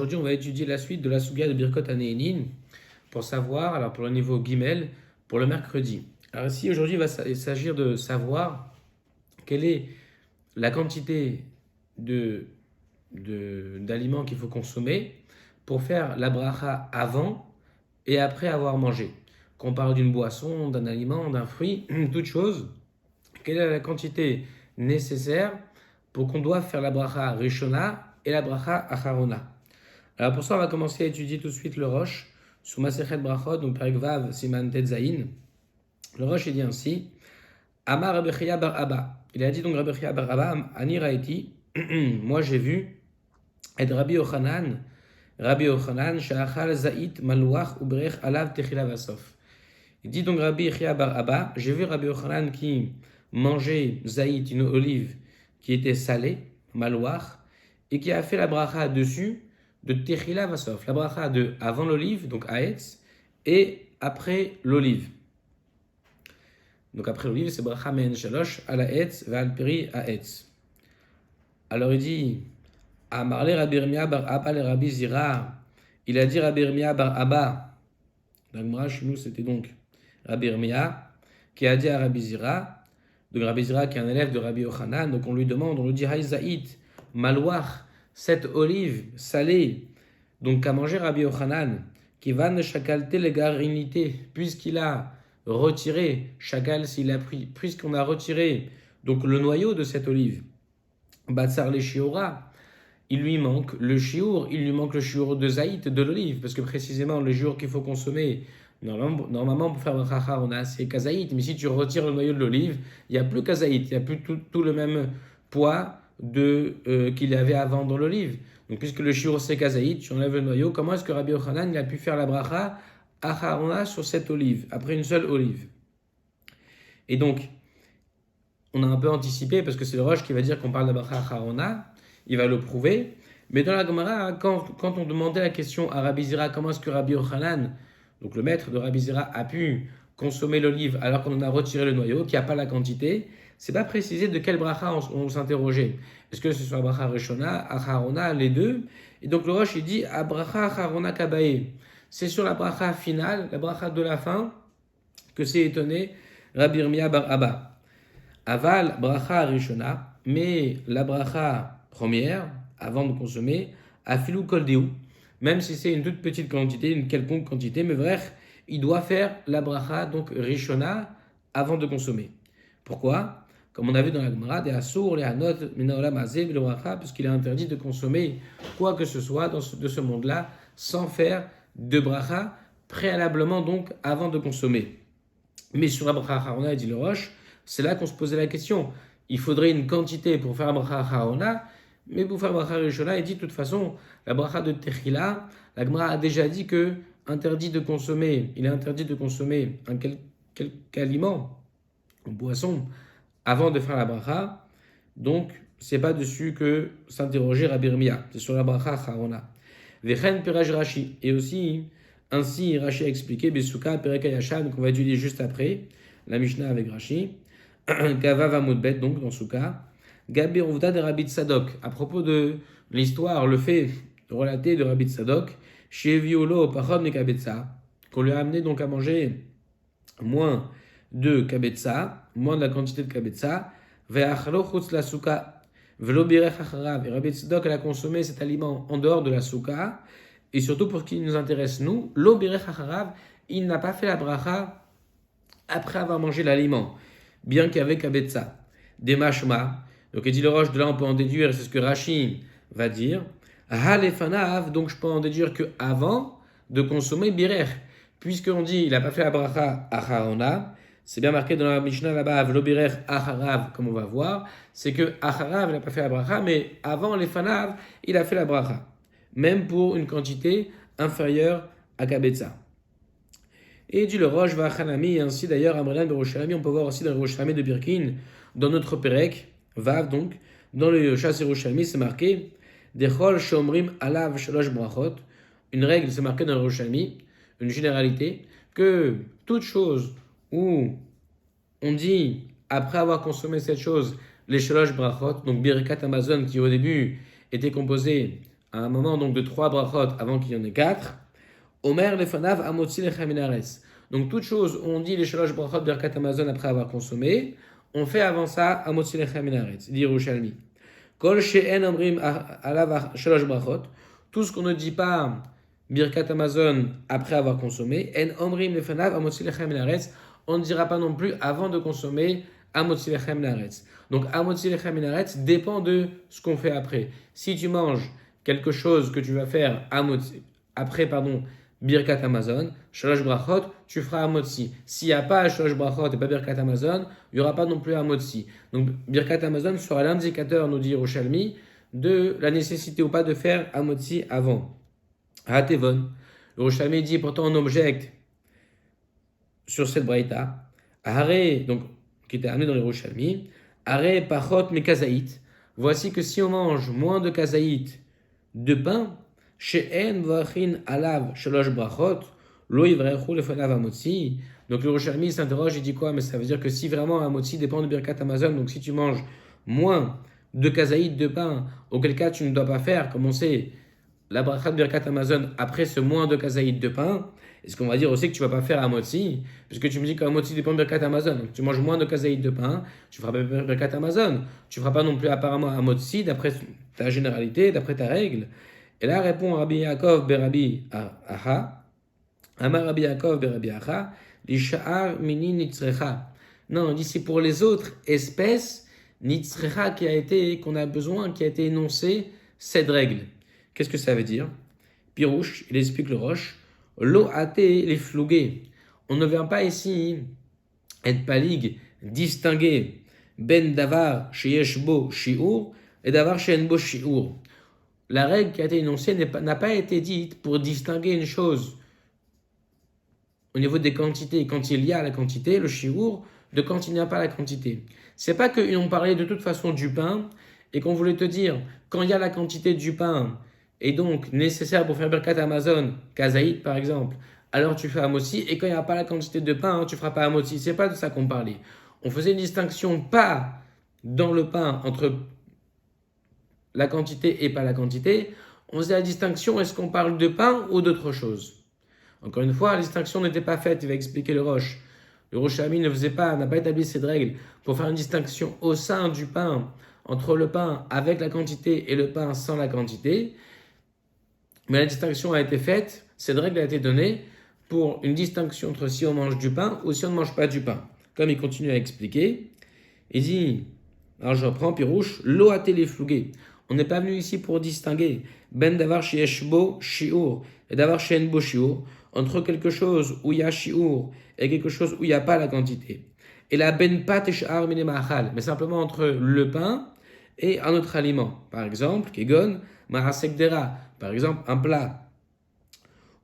aujourd'hui, on va étudier la suite de la Souga de Birkot Hanehenin pour savoir, alors pour le niveau Guimel, pour le mercredi. Alors ici, aujourd'hui, il va s'agir de savoir quelle est la quantité d'aliments qu'il faut consommer pour faire la bracha avant et après avoir mangé. Qu'on parle d'une boisson, d'un aliment, d'un fruit, toute chose, quelle est la quantité nécessaire pour qu'on doive faire la bracha Rishona et la bracha Acharona. Alors pour ça, on va commencer à étudier tout de suite le Rosh, sous Masechet Brachot, donc Perek Vav, Siman Tetzaïn. Le Rosh, il dit ainsi, Amar Rabbi Chia bar Abba. Il a dit donc Rabbi Chia bar Abba, Ani Raiti, moi j'ai vu, et Rabbi Yochanan, Sha'achal Za'it Malouach Ubrech Alav Techila Vasof. Il dit donc Rabbi Chia bar Abba, j'ai vu Rabbi Yochanan qui mangeait Za'it, une olive qui était salée, Malouach, et qui a fait la bracha dessus, de Techila Vasof, la bracha de avant l'olive, donc Aetz, et après l'olive. Donc après l'olive, c'est bracha men shalosh, ala Aetz, ve'al peri Aetz. Alors il dit, Amarle Rabbi Yirmiyah bar Abba le Rabbi Zira, il a dit Rabbi Yirmiyah bar Abba, la Gemara chez nous c'était donc Rabbi Yirmiyah, qui a dit à Rabbi Zira, donc Rabbi Zira qui est un élève de Rabbi Yochanan, donc on lui demande, on lui dit Haïzaït, Malouach, cette olive salée, donc qu'a mangé Rabbi Yochanan, qui va ne chakalte les garinité, puisqu'il a retiré, chakal s'il a pris, puisqu'on a retiré donc le noyau de cette olive, batsar les shiora, il lui manque le chiour, il lui manque le chiour de zaït, de l'olive, parce que précisément le jour qu'il faut consommer, normalement pour faire bracha on a assez kazaït, mais si tu retires le noyau de l'olive, il n'y a plus kazaït, il n'y a plus tout le même poids qu'il y avait avant dans l'olive. Donc puisque le shiur c'est kazaït, tu enlèves le noyau, comment est-ce que Rabbi Yochanan il a pu faire la bracha acharona sur cette olive, après une seule olive? Et donc, on a un peu anticipé, parce que c'est le Rosh qui va dire qu'on parle de bracha acharona, il va le prouver, mais dans la Gemara, quand on demandait la question à Rabbi Zira, comment est-ce que Rabbi Yochanan, donc le maître de Rabbi Zira, a pu consommer l'olive alors qu'on en a retiré le noyau, qu'il n'y a pas la quantité, c'est pas précisé de quel bracha on s'interrogeait. Est-ce que c'est sur la bracha Rishona, Acharona, les deux? Et donc le Rosh il dit bracha Acharona Kabae. C'est sur la bracha finale, la bracha de la fin, que s'est étonné Rabbi Yirmiyah bar Abba. Aval bracha Rishona, mais la bracha première, avant de consommer, afilou kol deou, même si c'est une toute petite quantité, une quelconque quantité, mais bref, il doit faire la bracha, donc Rishona, avant de consommer. Pourquoi? Comme on a vu dans la Gemara, des assour, les hanot, minaolam azeh, le bracha, puisqu'il est interdit de consommer quoi que ce soit de ce monde-là, sans faire de bracha, préalablement donc avant de consommer. Mais sur la bracha harona, dit le Rosh, c'est là qu'on se posait la question. Il faudrait une quantité pour faire la bracha harona, mais pour faire la bracha rishona, il dit de toute façon, la bracha de techila, la Gemara a déjà dit que il est interdit de consommer quelque aliment, une boisson, avant de faire la bracha. Donc, c'est pas dessus que s'interroger Rabbi Yirmiyah, c'est sur la bracha harona. Vechen piraj Rashi, et aussi, ainsi Rashi a expliqué, Besuka perek hayashan, qu'on va étudier juste après, la Mishnah avec Rashi, Gavav Amudbet, donc dans Souka, Gabi Rovda de Rabbi Tzadok, à propos de l'histoire, le fait relaté de Rabbi Tzadok, chez Violo, Pachon Kabetza, qu'on lui a amené donc à manger moins de kabetza, moins de la quantité de kabetza, ve'achlo chutz la souka, velo birech acharav, et Rabbi Tzadok a consommé cet aliment en dehors de la souka, et surtout pour ce qui nous intéresse nous, lo birech acharav, il n'a pas fait la bracha après avoir mangé l'aliment, bien qu'il y avait kabetza. Des mashma, donc il dit le Rosh, de là on peut en déduire, c'est ce que Rashi va dire, halefanav, donc je peux en déduire que avant de consommer birech, puisqu'on dit il n'a pas fait la bracha acharona, c'est bien marqué dans la Mishnah là-bas, v'lobirech acharav, comme on va voir, c'est que acharav il n'a pas fait la bracha, mais avant les fanav, il a fait la bracha, même pour une quantité inférieure à kabetza. Et dit le Rosh v'achanami, et ainsi d'ailleurs Amrelan Yerushalmi, on peut voir aussi dans le Yerushalmi de Birkin, dans notre Perek, Vav donc, dans le Shas Yerushalmi, c'est marqué Dechol shomrim alav shalosh brachot, une règle, c'est marqué dans le Yerushalmi, une généralité, que toute chose où on dit, après avoir consommé cette chose, les shalosh brachot, donc Birkat Amazon, qui au début était composé à un moment donc de 3 brachot avant qu'il y en ait 4, Omer lefanav amotzi lechem minaretz. Donc toute chose où on dit les shalosh brachot birkat Hamazon après avoir consommé, on fait avant ça amotzi lechem minaretz, dit Yerushalmi. Kol she'en omrim alav shalosh brachot, tout ce qu'on ne dit pas birkat Hamazon après avoir consommé, en omrim lefanav amotzi lechem minaretz, on ne dira pas non plus avant de consommer amotzi lechem minaretz. Donc amotzi lechem minaretz dépend de ce qu'on fait après. Si tu manges quelque chose que tu vas faire après, Birkat Hamazon, Shalosh Brachot, tu feras Hamotzi. S'il n'y a pas Shalosh Brachot et pas Birkat Hamazon, il n'y aura pas non plus Hamotzi. Donc Birkat Hamazon sera l'indicateur, nous dit Yerushalmi, de la nécessité ou pas de faire Hamotzi avant. Hatevon, Yerushalmi dit pourtant on objecte sur cette braïta, Hare, donc qui était amené dans Yerushalmi, Hare Pachot Mekazaït. Voici que si on mange moins de kazaït de pain, She'en vachin alav shalosh brachot, lo yivrechu lefanav hamotzi. Donc le Yerushalmi s'interroge, il dit quoi? Mais ça veut dire que si vraiment hamotzi dépend de Birkat Hamazon, donc si tu manges moins de kazaït de pain, auquel cas tu ne dois pas faire, comme on sait, la bracha de Birkat Hamazon après ce moins de kazaït de pain, est-ce qu'on va dire aussi que tu ne vas pas faire hamotzi? Puisque tu me dis que hamotzi dépend de Birkat Hamazon, donc tu manges moins de kazaït de pain, tu ne feras pas Birkat Hamazon, tu ne feras pas non plus apparemment hamotzi d'après ta généralité, d'après ta règle. Et là répond Rabbi Yaakov Berabi Aha, Amar Rabbi Yaakov Berabi Aha, Lisha'ar mini nitzrecha. Non, on dit c'est pour les autres espèces, nitzrecha qu'on a besoin, qui a été énoncé cette règle. Qu'est-ce que ça veut dire? Pirouche, il explique le Roche, lo ate les flougués. On ne vient pas ici être palig, distinguer ben davar sheyesh bo shiur et davar sheyen bo shiur. La règle qui a été énoncée n'a pas été dite pour distinguer une chose au niveau des quantités, quand il y a la quantité, le shiur, de quand il n'y a pas la quantité. C'est pas qu'ils ont parlé de toute façon du pain et qu'on voulait te dire, quand il y a la quantité du pain et donc nécessaire pour faire Birkat Hamazon, kazaït par exemple, alors tu fais hamotzi, et quand il n'y a pas la quantité de pain, tu ne feras pas hamotzi. C'est pas de ça qu'on parlait. On faisait une distinction pas dans le pain entre la quantité et pas la quantité, on faisait la distinction, est-ce qu'on parle de pain ou d'autre chose? Encore une fois, la distinction n'était pas faite, il va expliquer le Roche. Le Yerushalmi n'a pas établi cette règle pour faire une distinction au sein du pain, entre le pain avec la quantité et le pain sans la quantité. Mais la distinction a été faite, cette règle a été donnée pour une distinction entre si on mange du pain ou si on ne mange pas du pain. Comme il continue à expliquer, il dit, alors je reprends, Pirouche, lo a téléflougué. On n'est pas venu ici pour distinguer ben davar sheyesh bo shiur et davar sheyen bo shiur, entre quelque chose où il y a shiur et quelque chose où il n'y a pas la quantité. Et la ben pat et sh'ar mine ma'achal, mais simplement entre le pain et un autre aliment. Par exemple, kegon ma'asek dera, par exemple un plat.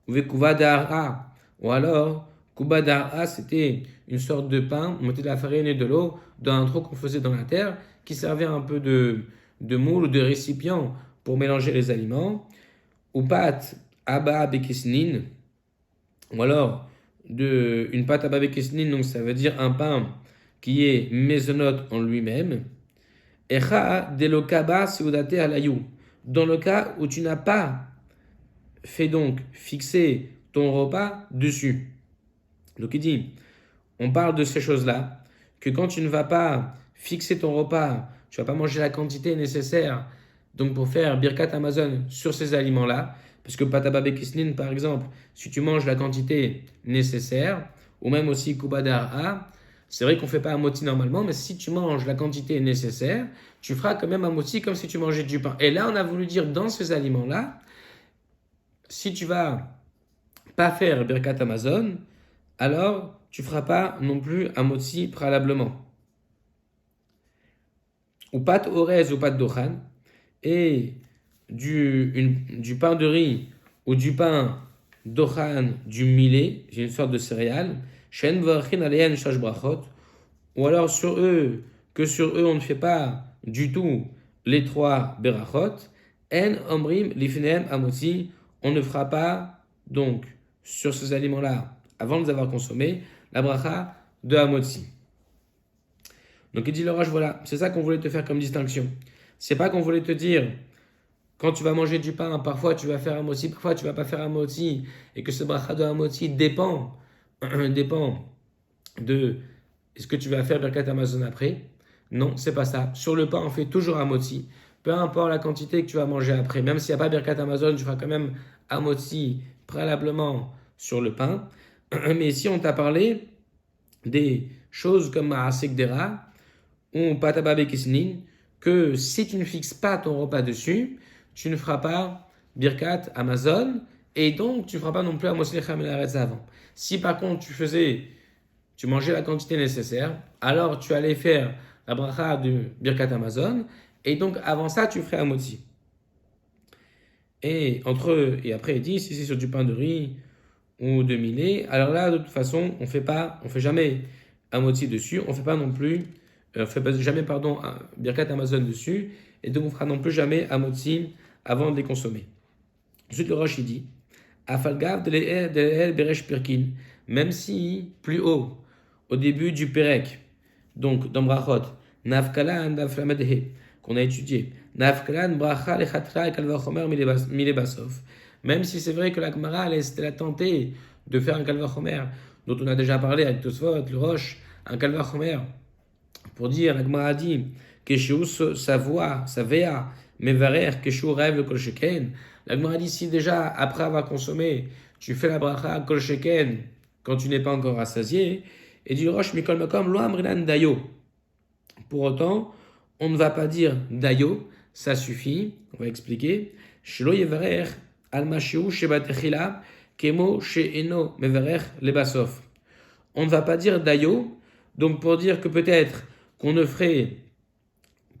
Ou vekuva dara, ou alors kuba dara, c'était une sorte de pain, on mettait de la farine et de l'eau dans un trou qu'on faisait dans la terre qui servait un peu de moule ou de récipient pour mélanger les aliments, ou pâte abba bekesnin, ou alors une pâte abba bekesnin, donc ça veut dire un pain qui est mésonote en lui-même, echa delokaba seudate alayou, dans le cas où tu n'as pas fait donc fixer ton repas dessus. Donc il dit, on parle de ces choses-là, que quand tu ne vas pas fixer ton repas, tu ne vas pas manger la quantité nécessaire donc pour faire Birkat Hamazon sur ces aliments-là, parce que Pataba Bekisnin, par exemple, si tu manges la quantité nécessaire, ou même aussi Kubadar A, c'est vrai qu'on ne fait pas un moti normalement, mais si tu manges la quantité nécessaire, tu feras quand même un moti comme si tu mangeais du pain. Et là, on a voulu dire dans ces aliments-là, si tu vas pas faire Birkat Hamazon, alors tu ne feras pas non plus un moti préalablement. Ou pâte orez ou pâte dochan, et du pain de riz ou du pain dochan, du millet, j'ai une sorte de céréale, shen vachin aleyen shash brachot, ou alors sur eux on ne fait pas du tout les 3 berachot, en omrim lifneem amotzi, on ne fera pas donc sur ces aliments-là, avant de les avoir consommés, la bracha de hamotzi. Donc il dit le Roche, voilà, c'est ça qu'on voulait te faire comme distinction. C'est pas qu'on voulait te dire quand tu vas manger du pain, parfois tu vas faire un motzi, parfois tu vas pas faire un motzi, et que ce bracha de un motzi dépend de est-ce que tu vas faire Birkat Amazon après? Non, c'est pas ça. Sur le pain, on fait toujours un motzi. Peu importe la quantité que tu vas manger après, même s'il n'y a pas Birkat Amazon, tu feras quand même un motzi préalablement sur le pain. Mais ici, on t'a parlé des choses comme Maasekdera ou Pataba Kisnin, que si tu ne fixes pas ton repas dessus, tu ne feras pas Birkat Amazon et donc tu ne feras pas non plus un Mosle Chamelarez avant. Si par contre tu mangeais la quantité nécessaire, alors tu allais faire la bracha de Birkat Amazon et donc avant ça tu ferais un motzi. Et après il dit si c'est sur du pain de riz ou de millet, alors là de toute façon on fait jamais un motzi dessus, on fait pas non plus on fait jamais un Birkat Amazon dessus, et donc on fera non plus jamais un motzi avant de les consommer. Ensuite le Rosh il dit Afalgav de l'el beresh pirkin, même si plus haut, au début du Perek, donc dans Brachot, Nafkalan Naflamadhe, qu'on a étudié, Nafkalan Bracha Lechatcha et Kalvachomer Milebasov, même si c'est vrai que la Gemara elle a tenté de faire un Kalvachomer, dont on a déjà parlé avec Tosfot, le Rosh, un Kalvachomer, pour dire, la Gemara dit, Keshu sa voix, sa vea, mevarer, Keshu rêve le kolsheken. La Gemara dit, si déjà, après avoir consommé, tu fais la bracha kolsheken quand tu n'es pas encore rassasié, et dit Rosh Mikol Makom, Lo Amrinan Dayo. Pour autant, on ne va pas dire Dayo, ça suffit, on va expliquer. Shelo yevarer, al mashiu shebatechila, kemo she'eno mevarer lebasof. On ne va pas dire Dayo, donc pour dire que peut-être qu'on ne ferait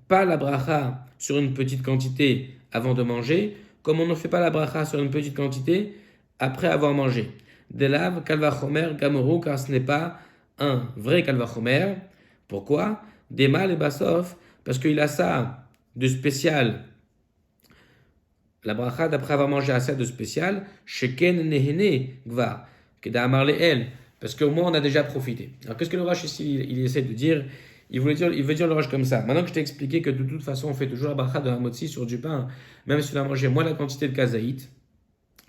pas la bracha sur une petite quantité avant de manger, comme on ne fait pas la bracha sur une petite quantité après avoir mangé. Delav kalvachomer gamoru, car ce n'est pas un vrai kalvachomer. Pourquoi? Dema le basof, parce qu'il a ça de spécial. La bracha d'après avoir mangé a ça de spécial. Sheken nehene gva, keda amar leel, parce qu'au moins on a déjà profité. Alors qu'est-ce que le Rosh ici il essaie de dire? Il veut dire le Rosh comme ça. Maintenant que je t'ai expliqué que de toute façon on fait toujours la bracha de hamotzi sur du pain, même si on a mangé moins la quantité de kazaït,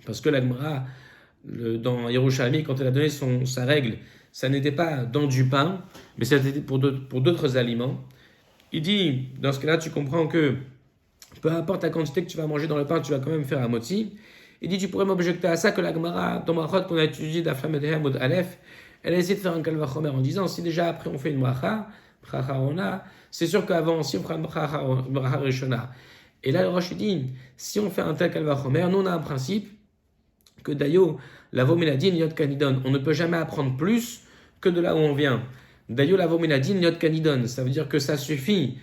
parce que la Gemara dans Yerushalmi, quand elle a donné sa règle, ça n'était pas dans du pain, mais c'était pour d'autres aliments. Il dit, dans ce cas-là, tu comprends que peu importe la quantité que tu vas manger dans le pain, tu vas quand même faire un motzi. Il dit, tu pourrais m'objecter à ça que la Gemara, dans Brachot qu'on a étudié d'Aflam et Mod Aleph, elle a essayé de faire un kalvachomer en disant, si déjà après on fait une bracha ona, c'est sûr qu'avant aussi on fera une bracha rishona. Et là le Rosh dit, si on fait un tel kalvachomer, nous on a un principe que d'ailleurs, la voméladine yot kanidon, on ne peut jamais apprendre plus que de là où on vient. D'ailleurs, la voméladine yot kanidon, ça veut dire que ça suffit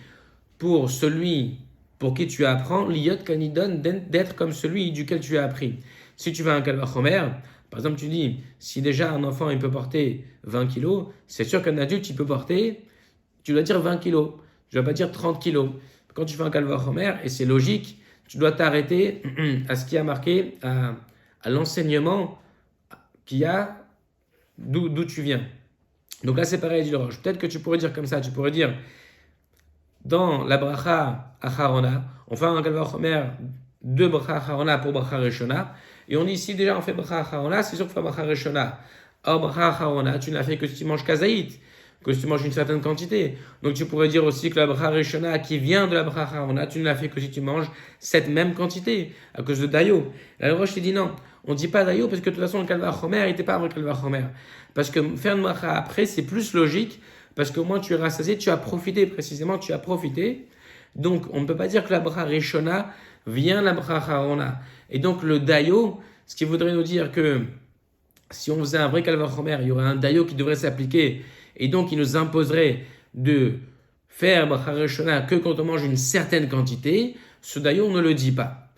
pour celui pour qui tu apprends, l'yot kanidon, d'être comme celui duquel tu as appris. Si tu veux un kalvachomer, par exemple, tu dis, si déjà un enfant il peut porter 20 kilos, c'est sûr qu'un adulte il peut porter, tu dois dire 20 kilos, tu ne dois pas dire 30 kilos. Quand tu fais un kalvachomer, et c'est logique, tu dois t'arrêter à ce qui a marqué, à l'enseignement qu'il y a d'où tu viens. Donc là, c'est pareil, dit le Rosh. Peut-être que tu pourrais dire comme ça, tu pourrais dire, dans la bracha acharona, on fait un kalvachomer de bracha acharona pour bracha rishona, et on dit ici déjà on fait bracha acharona, c'est sûr qu'il faut bracha rishona. Or, bracha acharona, tu n'as fait que si tu manges kazaït, que si tu manges une certaine quantité. Donc tu pourrais dire aussi que la bracha rishona qui vient de la bracha acharona, tu ne l'as fait que si tu manges cette même quantité, à cause de dayo. Là, le Rosh dit non, on ne dit pas dayo parce que de toute façon le kalvachomer n'était pas un vrai kalvachomer. Parce que faire une bracha après, c'est plus logique, parce qu'au moins tu es rassasié, tu as profité précisément, tu as profité. Donc on ne peut pas dire que la bracha rishona vient de la bracha acharona. Et donc le dayo, ce qui voudrait nous dire que si on faisait un vrai kalvachomer, il y aurait un dayo qui devrait s'appliquer, et donc il nous imposerait de faire bracha rishona que quand on mange une certaine quantité. Ce dayo, on ne le dit pas.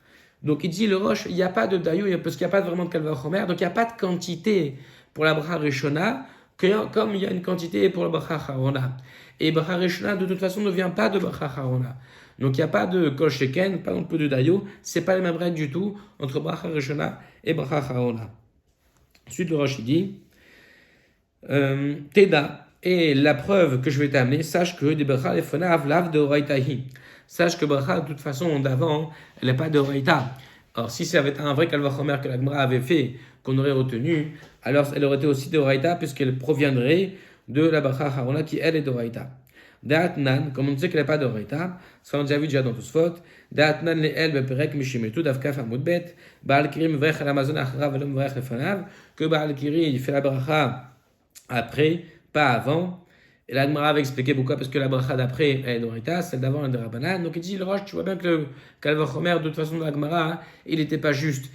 Donc il dit le Rosh, il n'y a pas de dayo, parce qu'il n'y a pas vraiment de kalvachomer, donc il n'y a pas de quantité pour la bracha rishona, comme il y a une quantité pour la bracha acharona. Et bracha rishona, de toute façon, ne vient pas de bracha acharona. Donc il n'y a pas de kol sheken, pas non plus de dayo, c'est pas les mêmes règles du tout entre bracha rishona et bracha acharona. Ensuite, le Rosh dit, Teda, et la preuve que je vais t'amener, sache que des bracha lefonav lav de oraitahi. sache que bracha, de toute façon, d'avant, elle n'est pas de Horaïta. Alors, si ça avait été un vrai Kalvachomer que la Gemara avait fait, qu'on aurait retenu, alors elle aurait été aussi de Horaïta, puisqu'elle proviendrait de la bracha Harona qui, elle, est de Horaïta. Da'atnan, comme on sait qu'elle n'est pas de Horaïta, ça on a déjà vu déjà dans Tosfot, Da'atnan le'el beperek mishimetu davkaf amudbet, Baal Kiri mevrech al Amazon acharav velom mevrech lefanav, que Baal Kiri il fait la bracha après, pas avant. Et la Gemara avait expliqué pourquoi, parce que la bracha d'après elle est d'Orita, celle d'avant elle est de Rabbanan. Donc il dit, le Roche, tu vois bien que le Kalvachomer, de toute façon, de la Gemara, il n'était pas juste.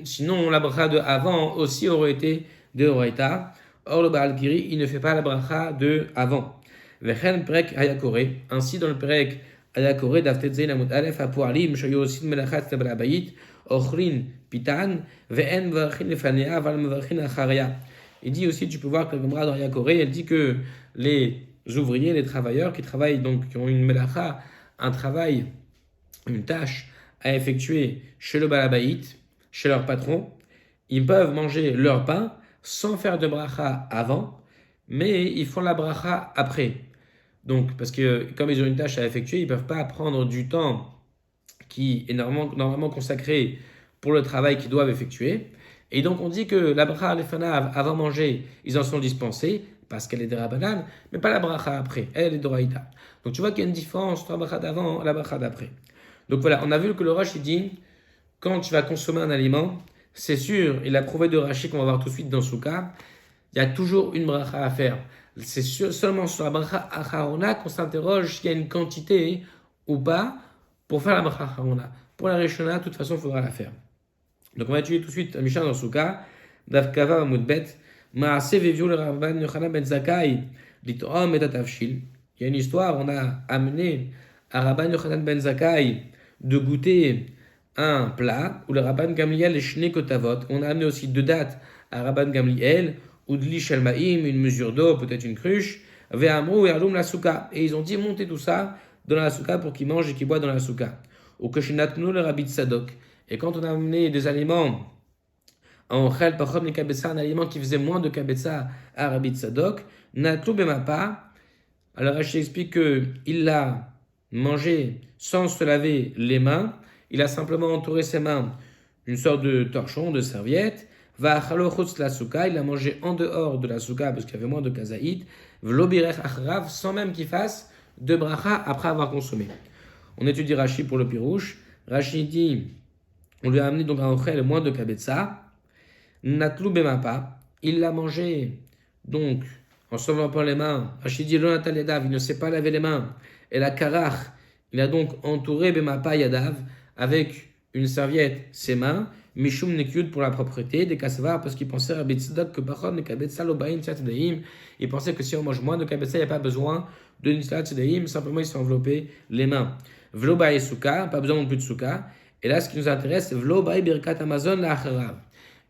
Sinon, la bracha de avant aussi aurait été de Orita. Or, le Baal Kiri, il ne fait pas la bracha de avant. Vechen Prek Hayakore, ainsi dans le Prek Hayakore, Daftetzein Amut Alef, Apualim, Shayosin Melachat Tabalabayit, Ochrin Pitan, Ve'en Varchin Lefanea, Val Mevarchin Acharia. Il dit aussi, tu peux voir que la Gemara dans Hayakore, elle dit que les ouvriers, les travailleurs qui travaillent, donc qui ont une melacha, un travail, une tâche à effectuer chez le balabaït, chez leur patron, ils peuvent manger leur pain sans faire de bracha avant, mais ils font la bracha après. Donc, parce que comme ils ont une tâche à effectuer, ils ne peuvent pas prendre du temps qui est normalement consacré pour le travail qu'ils doivent effectuer. Et donc on dit que la bracha lefanav, avant manger, ils en sont dispensés, parce qu'elle est de Rabbanan, mais pas la bracha après, elle est d'Oraïta. Donc tu vois qu'il y a une différence entre la bracha d'avant et la bracha d'après. Donc voilà, on a vu que le Rosh il dit, quand tu vas consommer un aliment, c'est sûr, il a prouvé de Rashi qu'on va voir tout de suite dans Souka, il y a toujours une bracha à faire. C'est seulement sur la bracha acharona qu'on s'interroge s'il y a une quantité ou pas pour faire la bracha acharona. Pour la Rishona, de toute façon, il faudra la faire. Donc on va étudier tout de suite la Mishnah dans Souka, Davkava Amudbet, Maase Veviou le Rabban Yochanan ben Zakkai, Litoam et Atavshil. Il y a une histoire, on a amené à Rabban Yochanan ben Zakkai de goûter un plat où le Rabban Gamliel est Shne Kotavot. On a amené aussi deux dates à Rabban Gamliel, Udli Shalmaim, une mesure d'eau, peut-être une cruche, Ve'amrou et Alum la Souka. Et ils ont dit montez tout ça dans la Souka pour qu'ils mangent et qu'ils boivent dans la Souka. Au Keshinatnu le Rabbi Tzadok. Et quand on a amené des aliments en Chel Pachom le Kabetza, un aliment qui faisait moins de Kabetza à Rabbi Tzadok, Natou Bemapa, alors Rachid explique qu'il l'a mangé sans se laver les mains, il a simplement entouré ses mains d'une sorte de torchon, de serviette, Va Chalochutz la Souka, il l'a mangé en dehors de la Souka parce qu'il y avait moins de Kazaït, Vlobirech Achrav, sans même qu'il fasse de bracha après avoir consommé. On étudie Rachid pour le pirouche. Rachid dit, on lui a amené donc un ochel moins de kabetza, natlou bemapa, il l'a mangé donc en s'enveloppant les mains. Rachid dit, Lonatal yadav, il ne sait pas laver les mains. Et la karach, il a donc entouré bemapa yadav avec une serviette ses mains, mishum nekyud pour la propreté, des kasvar parce qu'il pensait à Tzadok que bachon ne kabetza lobaim tzatdeim. Il pensait que si on mange moins de kabetza, il n'y a pas besoin de nislat tzatdeim, simplement il s'est enveloppé les mains. Vlo bae souka, pas besoin non plus de souka. Et là, ce qui nous intéresse, c'est Vlo bae birkat Amazon la acharav.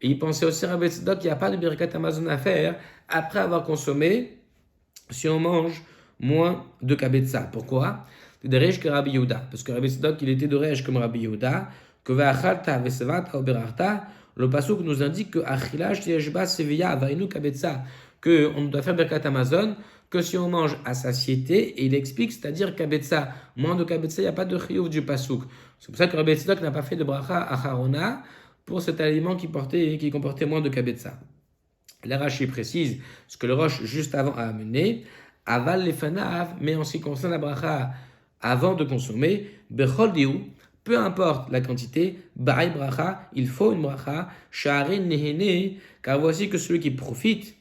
Et il pensait aussi à Tzadok qu'il n'y a pas de birkat Amazon à faire après avoir consommé si on mange moins de kabetza. Pourquoi? De Reish que Rabbi Yehuda. Parce que Rabbi Tzadok, il était de Reish comme Rabbi Yehuda. Que ve'achalta ve'sevata oberarta. Le pasuk nous indique que achilash yeshba seviya avainu kabetza. Que on doit faire birkat Amazon que si on mange à satiété, et il explique, c'est-à-dire kabetza, moins de kabetza, il n'y a pas de chiyuv du pasuk. C'est pour ça que Rabbi Tzadok n'a pas fait de bracha acharona pour cet aliment qui comportait moins de kabetza. La Rashi précise ce que le Roche juste avant a amené, aval lefanav, mais en ce qui concerne la bracha avant de consommer, bechol diou, peu importe la quantité, ba'i bracha, il faut une bracha, sha'arin nehene, car voici que celui qui profite,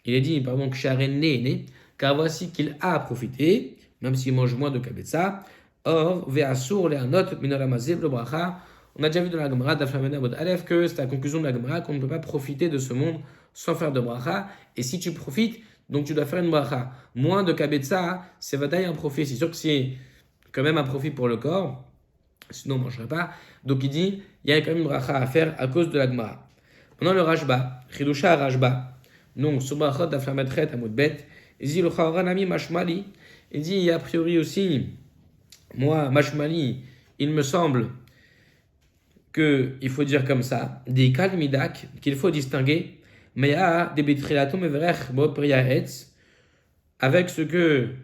il est dit, pardon, que sha'arin nehene, car voici qu'il a profité, même s'il mange moins de kabetza, or, ve'asur le'anot minolamazib le bracha. On a déjà vu dans la Gemara d'Aflamena Bod Aleph que c'est la conclusion de la Gemara qu'on ne peut pas profiter de ce monde sans faire de bracha. Et si tu profites, donc tu dois faire une bracha. Moins de kabetza, c'est vadaï un profit. C'est sûr que c'est quand même un profit pour le corps, sinon on ne mangerait pas. Donc il dit, il y a quand même une bracha à faire à cause de la Gemara. Maintenant le Rashba, Chidusha Rashba, donc sur brachot d'Aflametret à Moudbet, il dit le Chaoranami Mashmali, il dit a priori aussi, moi Mashmali, il me semble qu'il faut dire comme ça, des kalmidak, qu'il faut distinguer, mais à des bitrilatum everech bo priyaetz, avec ce que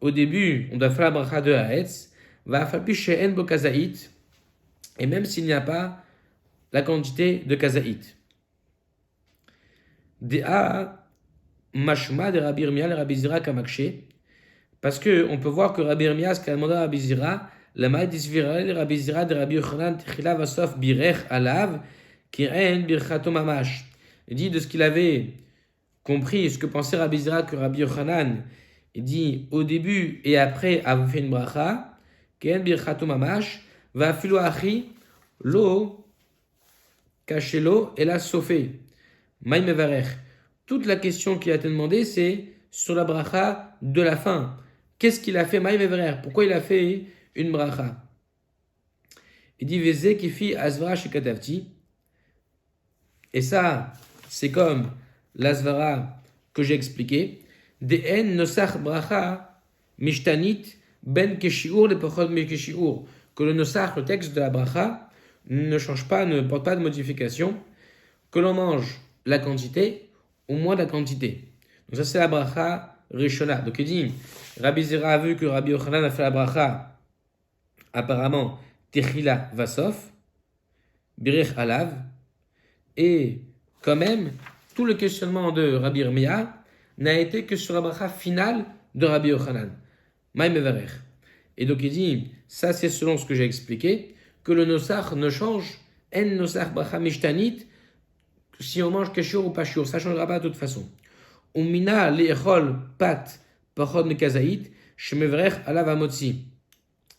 au début, on doit faire la bracha de Haetz, va falpi she'en bo kazaït, et même s'il n'y a pas la quantité de kazaït. Dea mashma de Rabbi Yirmiyah le Rabbi Zira kamakshe, parce que on peut voir que Rabbi Yirmiyah, ce qu'a demandé à Rabbi Zira, la maïd disvira le Rabbi Zira de Rabbi Yochanan techila vasof birech alav ki en birchato mamash. Il dit de ce qu'il avait compris, ce que pensait Rabbi Zira que Rabbi Yochanan, il dit au début et après avoir fait une bracha, ki en birchato mamash, va filo achi lo kachelo et la sofé. Maï mevarech. Toute la question qui a été demandée, c'est sur la bracha de la fin. Qu'est-ce qu'il a fait Maï mevarech? Pourquoi il a fait une bracha? Il dit Veze kifi asvara shekatavti. Et ça, c'est comme l'asvara que j'ai expliqué. De'en nosach bracha mishtanit ben keshiur le pochod me keshiur. Que le nosach, le texte de la bracha, ne change pas, ne porte pas de modification. Que l'on mange la quantité ou moins la quantité. Donc ça c'est la bracha rishona. Donc il dit, Rabbi Zera a vu que Rabbi Yochanan a fait la bracha apparemment techila vasof, birich alav, et quand même tout le questionnement de Rabbi Yirmiyah n'a été que sur la bracha finale de Rabbi Yochanan. Maï mevarech. Et donc il dit, ça c'est selon ce que j'ai expliqué, que le nosach ne change, en nosach bracha mishtanit, si on mange keshur ou pas shur, ça ne changera pas de toute façon. Umina le'echol pat pachod mekazaït, shemevrech alav amotzi.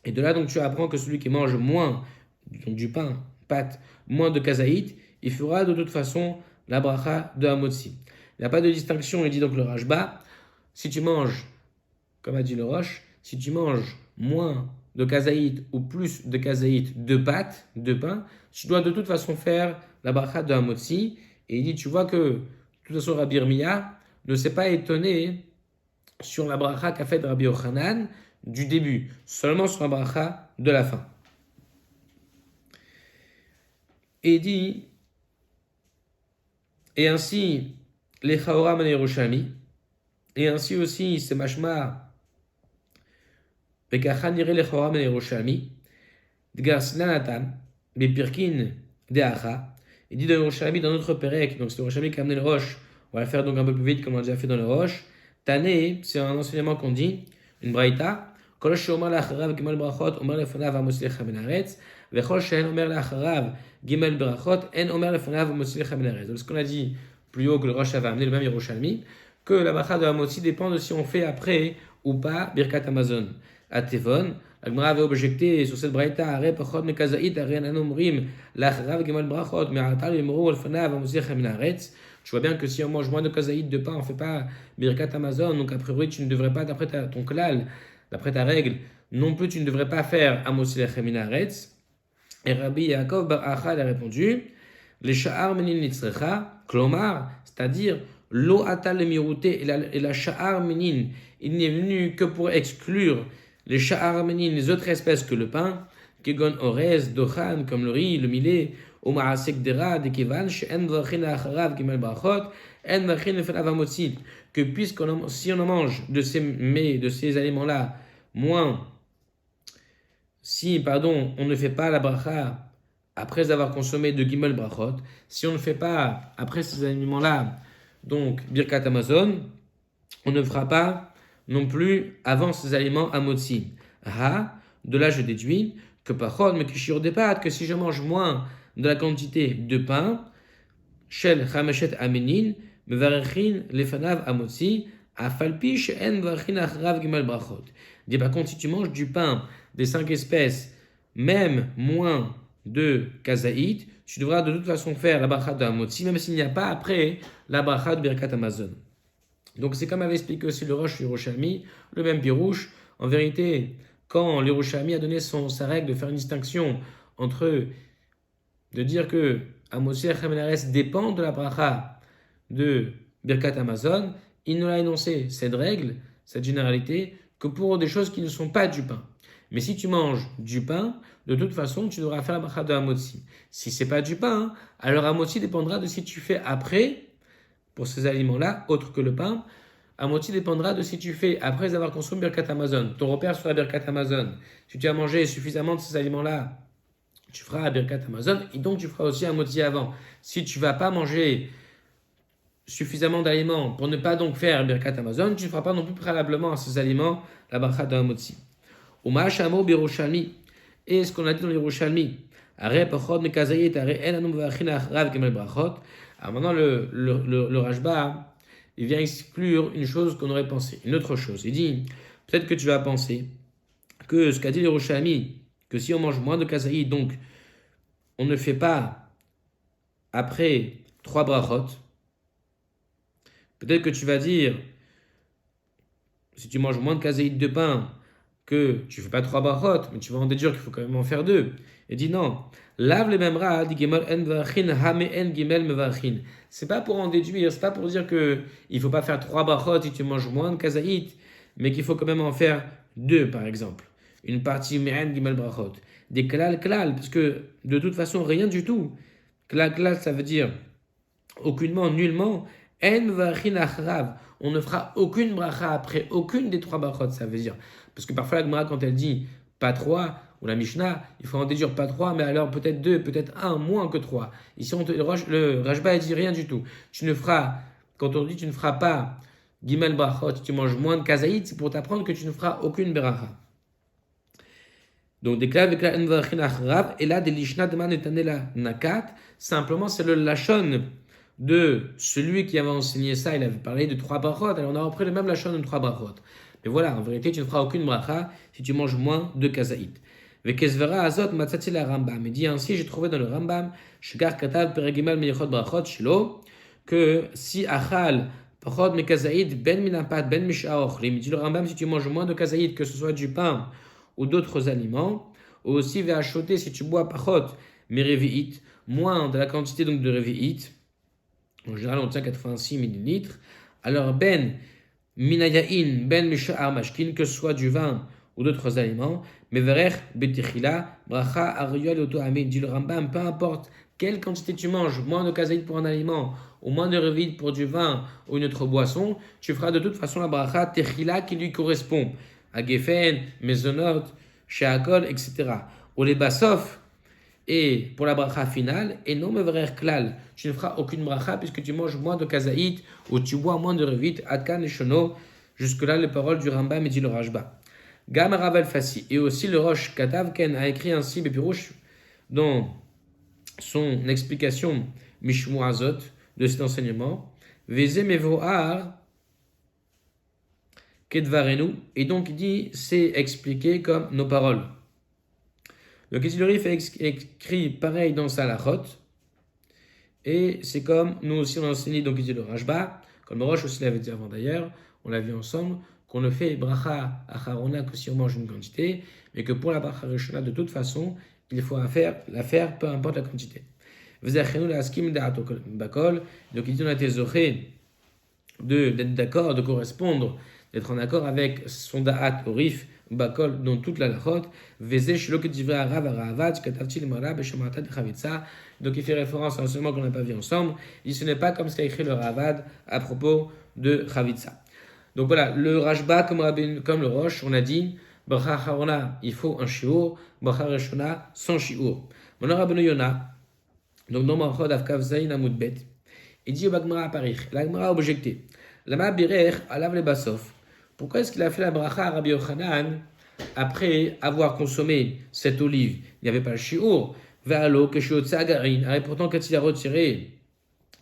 Et de là, donc, tu apprends que celui qui mange moins, donc du pain, pat, moins de kazaït, il fera de toute façon la bracha de amotzi. Il n'y a pas de distinction, il dit donc le Rashba, si tu manges, comme a dit le Roche, si tu manges moins de kazaït ou plus de kazaït de pâte, de pain, tu dois de toute façon faire la bracha de amotzi. Et il dit, tu vois que, de toute façon, Rabbi Yirmiyah ne s'est pas étonné sur la bracha qu'a fait Rabbi Yochanan du début, seulement sur la bracha de la fin. Et il dit, et ainsi, les Chaoram et les Yerushalmi, et ainsi aussi, c'est Mashma, Bekachan dirait les Chaoram et les Yerushalmi, Dgar Sinanatam, Bepirkin, Deacha. Il dit dans le Yerushalmi, dans notre Pérec, donc c'est le Yerushalmi qui a amené le Roche, on va le faire donc un peu plus vite comme on a déjà fait dans le Roche. Tané, c'est un enseignement qu'on dit, une braïta, Kol she'omar la'acharav gimel brachot, omer lefanav amoslecha min haaretz, vechol she'en omer la'acharav gimel brachot, en omer lefanav amoslecha min haaretz. Donc ce qu'on a dit plus haut que le Roche avait amené, le même Yerushalmi, que la bracha de Hamotzi dépend de si on fait après ou pas Birkat Hamazon. À Tevon, la Gemara avait objecté sur cette braïta, Are pachot mekazaït, are nanomrim, la'acharav gimel brachot, me'atal yemru lefanav amoslecha min haaretz. Tu vois bien que si on mange moins de kazaït de pain, on ne fait pas Birkat Hamazon, donc a priori tu ne devrais pas, d'après ton klal, d'après ta règle, non plus tu ne devrais pas faire Amoslecha min haaretz. Et Rabbi Yaakov bar Achad a répondu, les sha'ar menin nitzrecha, klomar, c'est-à-dire lo atal le mirouté et la sha'ar menin, il n'est venu que pour exclure les sha'ar menin, les autres espèces que le pain, kegon orez, dochan, comme le riz, le millet, ou ma'asek dera, de kevan, she'en vrachin acharav gimel brachot, en vrachin lefanav amotzi, que si on en mange de ces aliments-là, moins, si, on ne fait pas la bracha après avoir consommé de gimel brachot, si on ne fait pas après ces aliments-là, donc birkat Hamazon, on ne fera pas non plus avant ces aliments amotzi. De là je déduis que pachot me kishur des pâtes, que si je mange moins de la quantité de pain, shel chameshet amenin, mevarechin lefanav amotzi, afalpi she'en varachin acharav gimel brachot. Dit par contre, si tu manges du pain des 5 espèces, même moins de kazaït, tu devras de toute façon faire la bracha de Hamotzi, même s'il n'y a pas après la bracha de Birkat Hamazon. Donc c'est comme avait expliqué aussi le Roche Yerushalmi, le même Pirouche. En vérité, quand le Yerushalmi a donné sa règle de faire une distinction entre de dire que Hamotzi et Chaminares dépend de la bracha de Birkat Hamazon, il nous a énoncé cette règle, cette généralité, que pour des choses qui ne sont pas du pain. Mais si tu manges du pain, de toute façon, tu devras faire la bracha de Hamotzi. Si ce n'est pas du pain, alors Hamotzi dépendra de si tu fais après, pour ces aliments-là, autre que le pain, Amoti dépendra de si tu fais, après avoir consommé Birkat Amazon, ton repère sur la Birkat Amazon, si tu as mangé suffisamment de ces aliments-là, tu feras la Birkat Amazon, et donc tu feras aussi Amoti avant. Si tu ne vas pas manger suffisamment d'aliments pour ne pas donc faire Birkat Amazon, tu ne feras pas non plus préalablement à ces aliments la Bracha de Amoti. Uma Shamo Birushalmi, et ce qu'on a dit dans l'Yerushalmi, Are Pachod Mekazayit, Are En Anum Vachina Rav Gemel Brachot. Alors maintenant, le Rashba, il vient exclure une chose qu'on aurait pensé, une autre chose. Il dit, peut-être que tu vas penser que ce qu'a dit l'Yerushalmi, que si on mange moins de kazaïd, donc on ne fait pas après 3 brachot. Peut-être que tu vas dire, si tu manges moins de kazaïd de pain, que tu ne fais pas 3 brachot, mais tu vas en déduire qu'il faut quand même en faire 2. Il dit non. Lave le même ra, dit gemel en vachin, hame en gimel mevachin. C'est pas pour en déduire, c'est pas pour dire que il faut pas faire 3 brachot si tu manges moins de kazaïd, mais qu'il faut quand même en faire 2 par exemple. Une partie me'en gimel brachot. Des klal, parce que de toute façon, rien du tout. Klal, ça veut dire aucunement, nullement. En vachin achrav. On ne fera aucune bracha après aucune des 3 brachot, ça veut dire. Parce que parfois la Gemara, quand elle dit pas 3, ou la Mishnah, il faut en déduire pas 3, mais alors peut-être 2, peut-être 1, moins que 3. Ici, le Rashba, il dit rien du tout. Tu ne feras, quand on dit tu ne feras pas Gimel Brachot, tu manges moins de kazaïd, c'est pour t'apprendre que tu ne feras aucune bracha. Donc, déclare avec la Envachinach Rav, et là, des Lishna de Manetanela Nakat, simplement, c'est le Lachon de celui qui avait enseigné ça, il avait parlé de 3 brachot, alors on a repris le même Lachon de 3 brachot. Mais voilà, en vérité, tu ne feras aucune bracha si tu manges moins de kazaïd. Vekesvera azot matzati la Rambam. Il dit ainsi, j'ai trouvé dans le Rambam, Shgar katav peregimel meyechot brachot shilo, que si achal pachot me kazaïd ben minapat ben misha ochlim. Il dit le Rambam, si tu manges moins de kazaïd, que ce soit du pain ou d'autres aliments, ou aussi ve'achoté, si tu bois pachot me revi'it, moins de la quantité donc de revi'it, en général on tient 86 millilitres, alors ben minayain ben misha'ar mashkin, que ce soit du vin ou d'autres aliments, meverech betichila bracha ariyol oto amin. Dit le Rambam, peu importe quelle quantité tu manges, moins de kazaïd pour un aliment ou moins de revi'it pour du vin ou une autre boisson, tu feras de toute façon la bracha techila qui lui correspond à gefen, mezonot, sheakol, etc. Ou les basof. Et pour la bracha finale, et non meverer klal, tu ne feras aucune bracha puisque tu manges moins de kazaït ou tu bois moins de revit, adkan et shono. Jusque-là, les paroles du Rambam et dit le Rashba. Gam Rav Fassi, et aussi le Rosh Katavken a écrit ainsi, Bepirouche, dans son explication Mishmu Azot de cet enseignement, Veze Mevoar Kedvarenu, et donc il dit, c'est expliqué comme nos paroles. Le Ketzilori fait écrit pareil dans sa Lachot, et c'est comme nous aussi on a enseigné, donc il dit le Rashba, comme le Rosh aussi l'avait dit avant d'ailleurs, on l'a vu ensemble, qu'on ne fait bracha acharona que si on mange une quantité, mais que pour la bracha rishona, de toute façon, il faut la faire, peu importe la quantité. Donc il dit on a été zoré d'être d'accord, de correspondre, d'être en accord avec son da'at au rif, bakol, dans toute la lachot, donc il fait référence à un enseignement qu'on n'a pas vu ensemble, il dit ce n'est pas comme ce qu'a écrit le Ravad à propos de Chavitza. Donc voilà, le Rashba comme le Rosh, on a dit, bracha harona, il faut un shiur, bracha reshona, sans shiur. Maintenant Rabbeinu Yona, donc dans Marchod Avkav Zayin Amud Bet, il dit au Bagmara à Paris, la Gemara a objecté, Lama Birech alav le basof. Pourquoi est-ce qu'il a fait la bracha à Rabbi Yochanan après avoir consommé cette olive? Il n'y avait pas le shiur, ve'alo keshiot sagarin, et pourtant quand il a retiré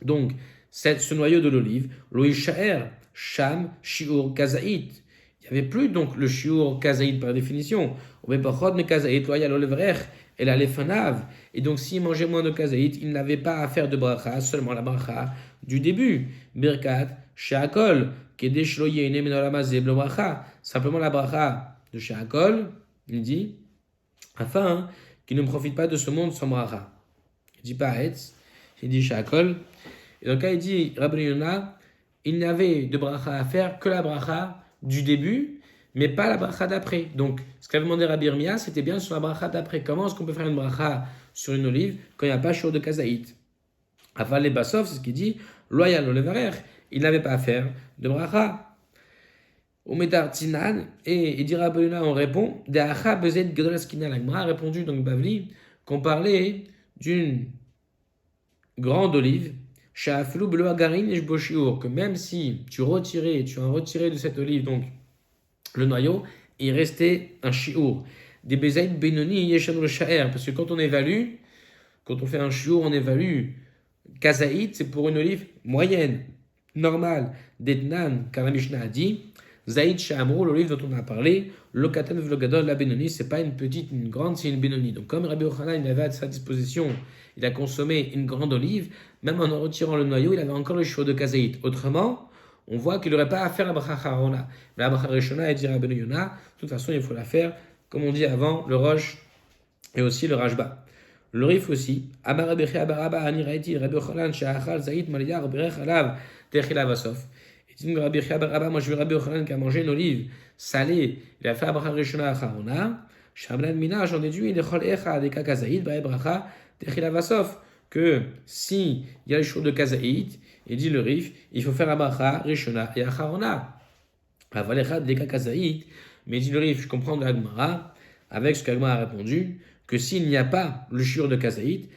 donc ce noyau de l'olive, lo yishaer Sham, Shiur, Kazaït. Il n'y avait plus donc le Shiur, Kazaït par définition. Et donc s'il mangeait moins de Kazaït, il n'avait pas à faire de bracha, seulement la bracha du début. Birkat, Sheakol, Kedesh lo yene min olamazeh blo bracha. Simplement la bracha de Sheakol, il dit, afin qu'il ne profite pas de ce monde sans bracha. Il dit pas Etz, il dit Sheakol. Et donc là il dit, Rabbeinu Yona, il n'avait de bracha à faire que la bracha du début, mais pas la bracha d'après. Donc, ce qu'avait demandé Rabbi Yirmiyah, c'était bien sur la bracha d'après. Comment est-ce qu'on peut faire une bracha sur une olive quand il n'y a pas shiur de kazaït? Aval les basov, c'est ce qu'il dit, loyal au levarer, il n'avait pas à faire de bracha Au Médar Tinan, et il dira Benuna, on répond, de Acha Bezet Gedolaskina, la Gemara a répondu dans le Bavli qu'on parlait d'une grande olive, Sha'aflu Belo Agarin et Shboshiour, que même si tu as retiré de cette olive, donc le noyau, il restait un chiour. Des Bezaïd Benoni Yeshanu le Sha'er, parce que quand on évalue, quand on fait un chiour, on évalue Kazaït, c'est pour une olive moyenne, normale, d'Etnan, car la Mishnah a dit, Zaïd Sha'amrou, l'olive dont on a parlé, Lokatan Vlogadol, la Benoni, c'est pas une petite, une grande, c'est une Benoni. Donc comme Rabbi Yochanan, il avait à sa disposition, il a consommé une grande olive, même en retirant le noyau, il avait encore le chiour de Kazaït. Autrement, on voit qu'il n'aurait pas à faire la bracha Harona. Mais la bracha Rishona, il dit Rabbi Yona, de toute façon, il faut la faire, comme on dit avant, le Rosh et aussi le Rashba. Le Rif aussi, Amar Rabbi Abaraba Ani Raiti, Rabbi Yochanan, Sha'achal Zaït Maliyah, Rabbi Chalav, Techila Vasof. Et dit Rabbi Abaraba, moi je veux Rabbi Yochanan qui a mangé une olive salée, il a fait la bracha Rishona Harona, Shamlan Mina, j'en déduis, il Chol Echa, des Kakazaït, Bae Bracha, Techila Vasof, que si il y a le jour de Kazaït, il dit le Rif, il faut faire la bracha Rishona et Harona. Avalecha des Kakazaït, mais dit le Rif, je comprends de l'Agmara, avec ce qu'Agmara a répondu, que s'il n'y a pas le shiur de Kazaït,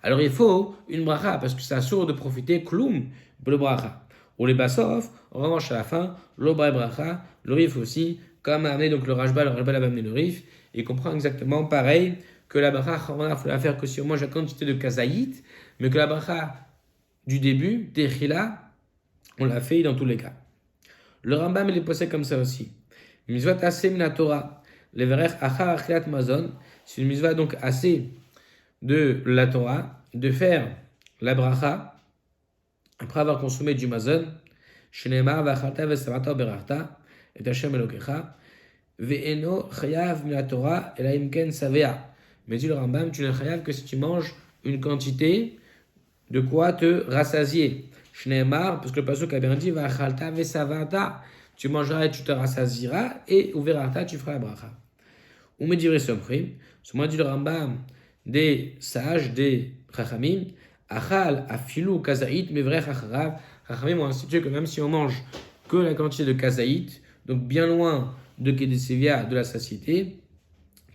alors il faut une bracha, parce que c'est assour de profiter, klum, le bracha. Ou les basov, en revanche à la fin, le bracha, le Rif aussi, comme a amené donc le Rashba a amené le Rif, il comprend exactement pareil que la bracha, il faut la faire que si on mange la quantité de Kazaït, mais que la bracha du début, Techila, on l'a fait dans tous les cas. Le Rambam, il est posé comme ça aussi. Mitzvah assez mina Torah, les verech achar achilat mazon, c'est une mitzvah donc assez de la Torah, de faire la bracha après avoir consommé du mazon, shenemar v'achalta v'savata berachta, et Hashem elokecha, ve'eno chayav mina Torah, ela imken savea. Mais dit le Rambam, tu n'es chayav que si tu manges une quantité de quoi te rassasier. Shneemar, parce que le pasuk a bien dit, v'achalta v'savata, tu mangeras et tu te rassasieras, et ouverta, tu feras la bracha. Ou me dirait somfrim, ce moment dit le Rambam des sages, des chachamim, achal afilu kazaït, mais vrai chacharav, chachamim ont institué que même si on mange que la quantité de kazaït, donc bien loin de kedesevia, de la satiété,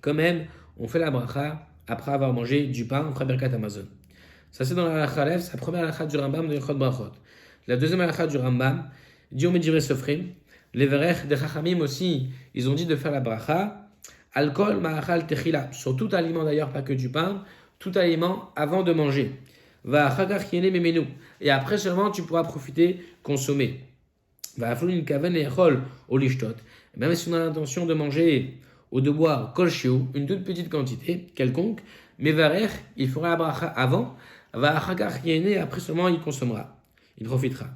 quand même, on fait la bracha après avoir mangé du pain, on fera berkat Amazon. Ça c'est dans la halakha Aleph, c'est la première halakha du Rambam de Yechot Brachot. La deuxième halakha du Rambam, dit on me dirait sofrim, les verech des chachamim aussi, ils ont dit de faire la bracha, alcool ma'achal techila, sur tout aliment d'ailleurs, pas que du pain, tout aliment avant de manger. Va chagach yene memenu, et après seulement tu pourras profiter, consommer. Va aflou une kaven et echol au lishtot, même si on a l'intention de manger ou de boire kol shiu, une toute petite quantité, quelconque, mais varech, il fera la bracha avant, va chagach yene, après seulement il consommera, il profitera.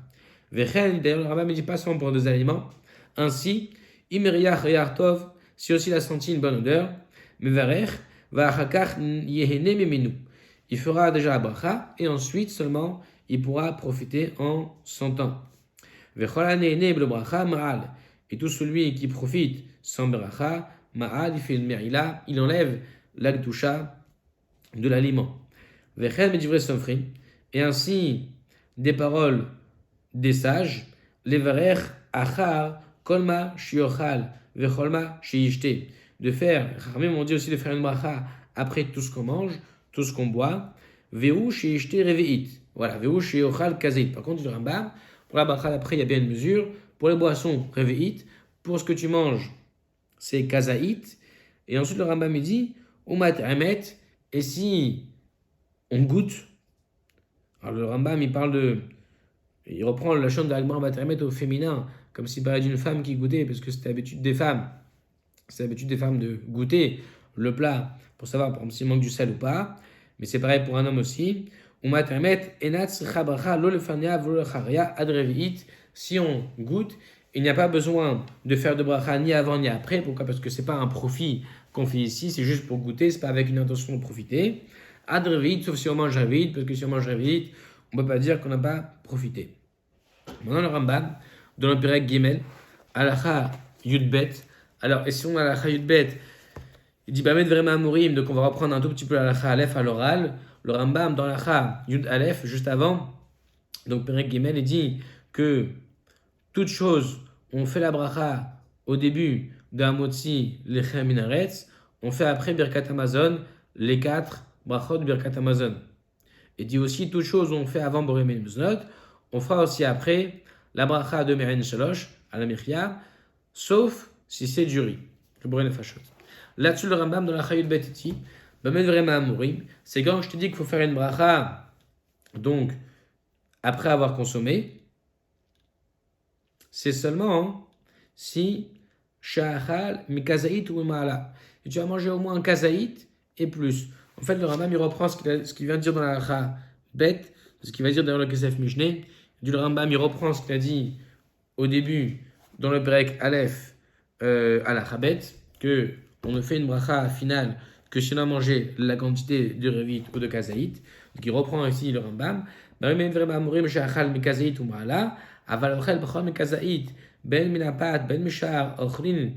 Vechen, d'ailleurs le rabbin ne dit pas seulement pour des aliments, ainsi, imeriach reyartov, si aussi il a senti une bonne odeur, mevarech, va achakach yehene memenu. Il fera déjà la bracha, et ensuite seulement il pourra profiter en sentant. Vechol nehene ble bracha ma'al. Et tout celui qui profite sans bracha, ma'al, il fait une merila, il enlève la gdusha de l'aliment. Vechen medivre somfri. Et ainsi, des paroles des sages, les varech achar kolma shiochal vecholma shiyishte, de faire, Chachamim m'ont dit aussi de faire une bracha après tout ce qu'on mange, tout ce qu'on boit, veu shiyishte reveit, voilà, veu shiochal kazeit. Par contre, du Rambam, pour la bracha d'après, il y a bien une mesure, pour les boissons, reveit, pour ce que tu manges, c'est kazaït, et ensuite le Rambam me dit, umat emet, et si on goûte, alors le Rambam il parle de, il reprend la chambre de l'Agmar Batramet au féminin, comme s'il parlait d'une femme qui goûtait, parce que c'était l'habitude des femmes. C'est l'habitude des femmes de goûter le plat pour savoir par exemple, s'il manque du sel ou pas. Mais c'est pareil pour un homme aussi. Si on goûte, il n'y a pas besoin de faire de bracha ni avant ni après. Pourquoi? Parce que ce n'est pas un profit qu'on fait ici, c'est juste pour goûter, ce n'est pas avec une intention de profiter. Adrevit, sauf si on mange vite, parce que si on mange vite, on ne peut pas dire qu'on n'a pas profité. Maintenant, le Rambam, dans le Perek Gimel, Alacha Yudbet. Alors, et si on a Alacha Yudbet, il dit Bamed vraiment Amorim, donc on va reprendre un tout petit peu l'Alacha Aleph à l'oral. Le Rambam, dans l'Alacha Yud Aleph, juste avant, donc Perek Gimel, il dit que toute chose, on fait la bracha au début d'un motzi lechem minaretz, on fait après Birkat Hamazon les 4 brachot de Birkat Hamazon. Et dit aussi, toute chose, on fait avant Boré Meznot, on fera aussi après la bracha de Meren Shalosh, à la Michya, sauf si c'est du riz, le Boré Nefashot. Là-dessus, le Rambam dans la Chayut Betiti, Bamed Vrema Amurim, c'est quand je te dis qu'il faut faire une bracha, donc après avoir consommé, c'est seulement si Sha'achal Mikazaït ou Ma'ala. Et tu vas manger au moins un kazaït et plus. En fait, le Rambam il reprend ce qu'il vient de dire dans la Halakha Bet, ce qu'il va dire dans le Kesef Mishneh. Le Rambam il reprend ce qu'il a dit au début dans le Perek Aleph à la Bet, que on ne fait une bracha finale que si on a mangé la quantité de revit ou de kazaït. Donc il reprend ici le Rambam. Ben minapat, ben mishar, ochrin,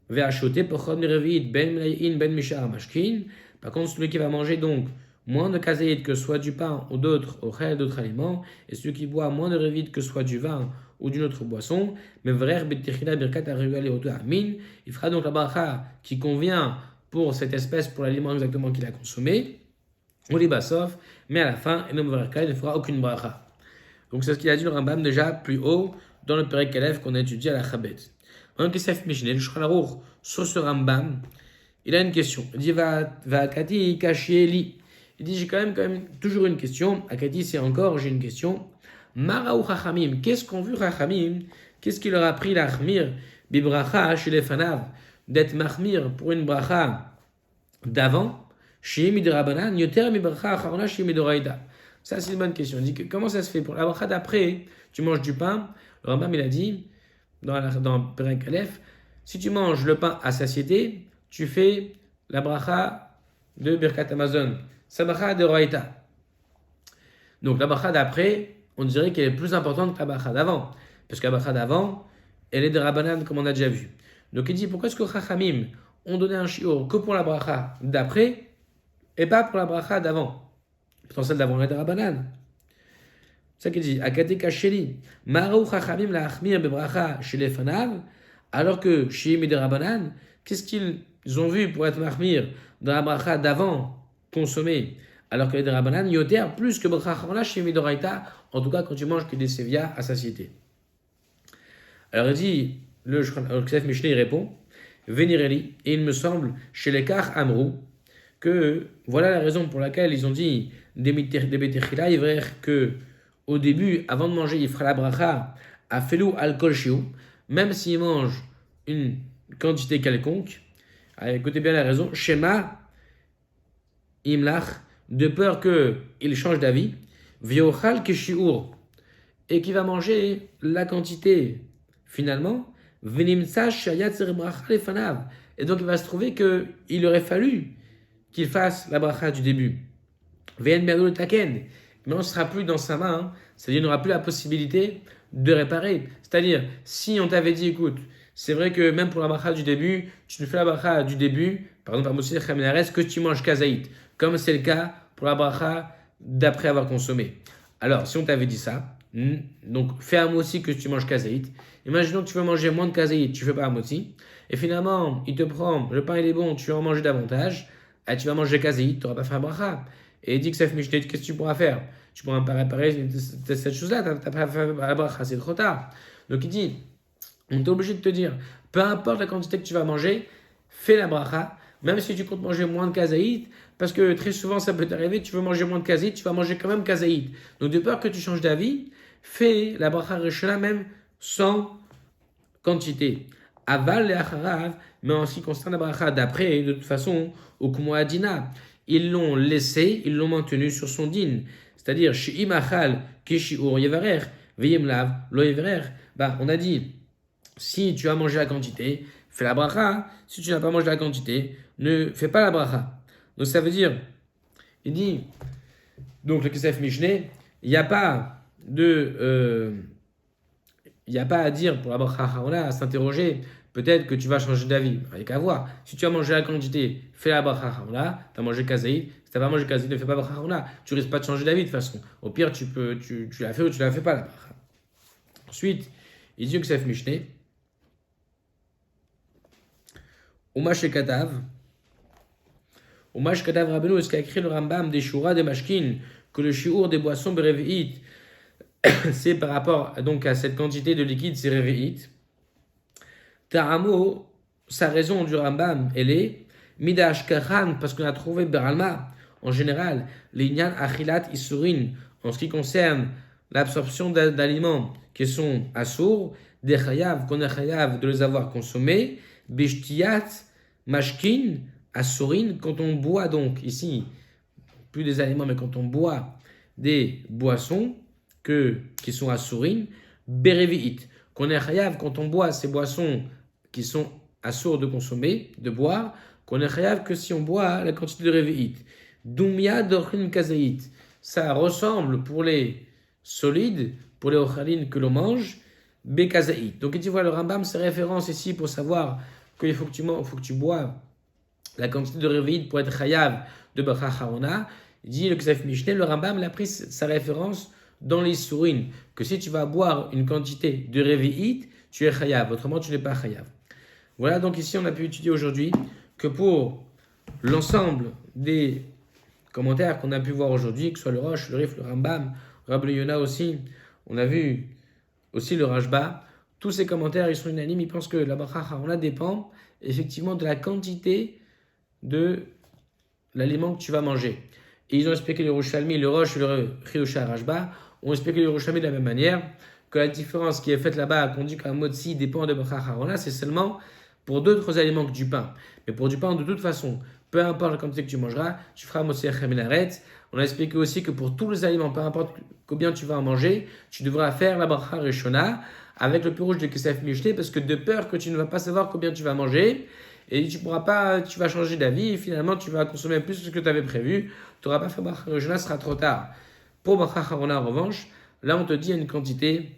ve'achoté, pochon revit, ben minayin, ben mishar, mashkin. Par contre, celui qui va manger donc moins de kazaït que soit du pain ou d'autres aliments, et celui qui boit moins de revit que soit du vin ou d'une autre boisson, mais vrer betichila birkat arugal et amin, il fera donc la bracha qui convient pour cette espèce, pour l'aliment exactement qu'il a consommé, ou les bassof, mais à la fin, il ne fera aucune bracha. Donc c'est ce qu'il a dit le Rambam déjà plus haut dans le Perek Aleph qu'on a étudié à la Chabet. Un Kesef Mishneh, le Shulchan Aruch, sur ce Rambam, il a une question. Il dit Vakati Kashieli. Il dit j'ai quand même toujours une question. Akati, c'est encore, j'ai une question. Maraou Chachamim, qu'est-ce qu'ont vu Chachamim? Qu'est-ce qui leur a pris l'achmir bibracha chez les fanav, d'être mahmir pour une bracha d'avant, chez Midrabanan, yoter mi bracha acharona chez Midoraïda. Ça, c'est une bonne question. Il dit comment ça se fait? Pour la bracha d'après, tu manges du pain. Le Rambam, il a dit dans Perek Aleph, si tu manges le pain à satiété, tu fais la bracha de Birkat Hamazon. C'est la bracha de Roaïta. Donc la bracha d'après, on dirait qu'elle est plus importante que la bracha d'avant. Parce que la bracha d'avant, elle est de Rabbanan, comme on a déjà vu. Donc il dit, pourquoi est-ce que Chachamim ont donné un shiur que pour la bracha d'après et pas pour la bracha d'avant? Pourtant celle d'avant est de Rabbanan. C'est ça qu'il dit, Akate Kasheli, Marou Chachamim la achmir bebracha chez les fanav, alors que chez de Rabbanan, qu'est-ce qu'ils ont vu pour être mahmir dans la bracha d'avant consommée, alors que les Rabbanan yoter plus que bracha acharona chez Midoraïta, en tout cas quand tu manges que des sévia à satiété. Alors il dit, le Kesef Mishneh répond, Vénireli, et il me semble, chez les Kach Amrou, que voilà la raison pour laquelle ils ont dit des Betechila, il vrai que au début, avant de manger, il fera la bracha à Felou al-Kol Shiu, même s'il mange une quantité quelconque. Allez, écoutez bien la raison, Shema Imlach, de peur qu'il change d'avis, Viochal Kishiur, et qui va manger la quantité finalement, Venimtsa Shayat Bracha Lefanav. Et donc il va se trouver qu'il aurait fallu qu'il fasse la bracha du début. Ve'en Be'adol Taken. Mais on ne sera plus dans sa main, c'est-à-dire qu'il n'aura plus la possibilité de réparer. C'est-à-dire, si on t'avait dit, écoute, c'est vrai que même pour la bracha du début, tu ne fais la bracha du début, par exemple, à Moshe Chaminares, que tu manges kazaït, comme c'est le cas pour la bracha d'après avoir consommé. Alors, si on t'avait dit ça, donc fais à Moshe que tu manges kazaït, imaginons que tu veux manger moins de kazaït, tu ne fais pas à Moshe, et finalement, il te prend, le pain il est bon, tu vas en manger davantage, et tu vas manger kazaït, tu n'auras pas fait la bracha. Et il dit que ça fait Mishneh, qu'est-ce que tu pourras faire? Tu pourras pas réparer cette chose-là, tu n'as pas fait la bracha, c'est trop tard. Donc il dit, on est obligé de te dire, peu importe la quantité que tu vas manger, fais la bracha, même si tu comptes manger moins de kazaït, parce que très souvent ça peut t'arriver, tu veux manger moins de kazaït, tu vas manger quand même kazaït. Donc de peur que tu changes d'avis, fais la bracha rishona même sans quantité. Aval et acharav, mais en ce qui concerne la bracha d'après, de toute façon, au kumoadina, ils l'ont laissé, ils l'ont maintenu sur son din. C'est-à-dire, chez Imachal, Kishiur Yevarer, Veyemlav, Lo Yevarer. On a dit, si tu as mangé la quantité, fais la bracha. Si tu n'as pas mangé la quantité, ne fais pas la bracha. Donc ça veut dire, il dit, donc le Kesef Mishneh, il n'y a pas à dire pour la bracha, on a à s'interroger. Peut-être que tu vas changer d'avis. Il n'y a qu'à voir. Si tu as mangé la quantité, fais la bracha harona. Tu as mangé kazaïd. Si tu n'as pas mangé kazaïd, ne fais pas bracha harona. Tu risques pas de changer d'avis de toute façon. Au pire, tu la fais ou tu la fais pas la bracha. Ensuite, il dit que Ksef Mishneh. Umash Katav. Umash Katav Rabbeinu, ce qu'a écrit le Rambam des Shura des Mashkin, que le shiur des boissons berevi'it, c'est par rapport donc à cette quantité de liquide, c'est revi'it. Ta'amo, sa raison du Rambam, elle est Midash Kahan, parce qu'on a trouvé Beralma, en général, l'Inyan Achilat Isurin, en ce qui concerne l'absorption d'aliments qui sont assourds, des chayav, qu'on est chayav de les avoir consommés, Bishtiyat, Mashkin, Asurin, quand on boit donc, ici, plus des aliments, mais quand on boit des boissons qui sont assourines, Berevi'it, qu'on est chayav quand on boit ces boissons qui sont assourds de consommer, de boire, qu'on est chayav que si on boit la quantité de revi'it. Dumya d'ochin kazaït, ça ressemble pour les solides, pour les ochalines que l'on mange, bekazaït. Donc tu vois le Rambam, c'est référence ici pour savoir qu'il faut que tu bois la quantité de revi'it pour être chayav de bracha harona. Il dit le Ksef Mishneh, le Rambam l'a pris sa référence dans les sourines, que si tu vas boire une quantité de revi'it, tu es chayav, autrement tu n'es pas chayav. Voilà, donc ici on a pu étudier aujourd'hui que pour l'ensemble des commentaires qu'on a pu voir aujourd'hui, que ce soit le Rosh, le Rif, le Rambam, Rabbi Yona aussi, on a vu aussi le Rashba, tous ces commentaires ils sont unanimes, ils pensent que la bracha harona dépend effectivement de la quantité de l'aliment que tu vas manger. Et ils ont expliqué le Yerushalmi, le Rosh, le Chiyusha Rashba, ont expliqué le Yerushalmi de la même manière, que la différence qui est faite là-bas, qu'on dit qu'un motzi dépend de bracha harona, c'est seulement pour d'autres aliments que du pain. Mais pour du pain, de toute façon, peu importe la quantité que tu mangeras, tu feras motzi minaret. On a expliqué aussi que pour tous les aliments, peu importe combien tu vas en manger, tu devras faire la bracha rishona avec le pirouge de Ksef Mishneh, parce que de peur que tu ne vas pas savoir combien tu vas manger, et tu vas changer d'avis, et finalement tu vas consommer plus que ce que tu avais prévu, tu n'auras pas fait bracha rishona, ce sera trop tard. Pour bracha harona, en revanche, là on te dit une quantité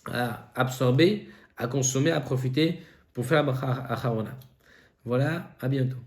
à absorber, à consommer, à profiter pour faire bracha harona. Voilà, à bientôt.